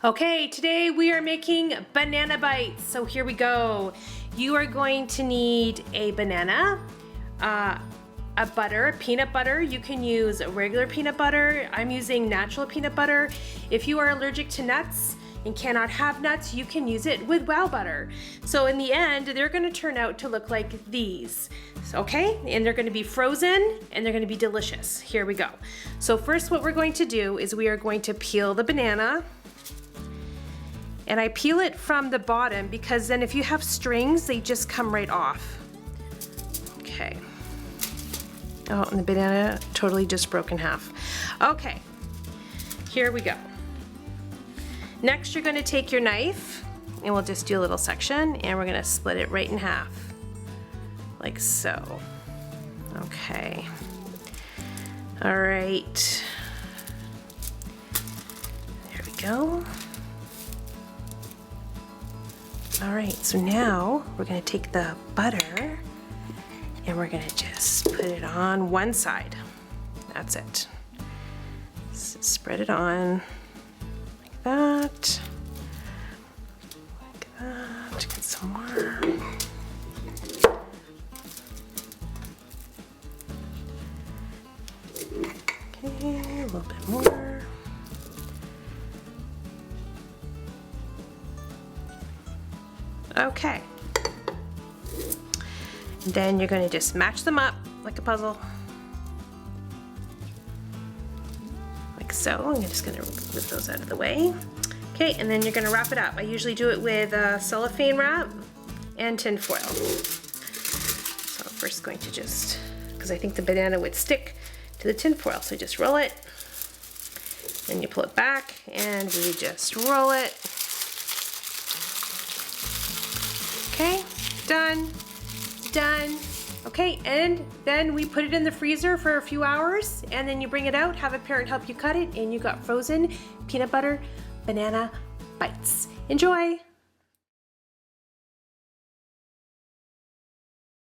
Okay, today we are making banana bites. So here we go. You are going to need a banana, a butter, peanut butter. You can use regular peanut butter. I'm using natural peanut butter. If you are allergic to nuts and cannot have nuts, you can use it with wow butter. So in the end, they're gonna turn out to look like these, okay? And they're gonna be frozen and they're gonna be delicious. Here we go. So first what we're going to do is we are going to peel the banana. And I peel it from the bottom because then if you have strings, they just come right off. Okay. Oh, and the banana totally just broke in half. Okay, here we go. Next, you're gonna take your knife and we'll just do a little section and we're gonna split it right in half, like so. Okay. All right. There we go. All right, so now we're gonna take the butter and we're gonna just put it on one side. That's it. So spread it on like that. Like that. Get some more. Okay, a little bit more. Okay. And then you're going to just match them up like a puzzle. Like so. I'm just going to move those out of the way. Okay, and then you're going to wrap it up. I usually do it with cellophane wrap and tin foil. So I'm first going to just, because I think the banana would stick to the tin foil, so just roll it. Then you pull it back and we just roll it. Okay, done, done. Okay, and then we put it in the freezer for a few hours and then you bring it out, have a parent help you cut it, and you got frozen peanut butter banana bites. Enjoy.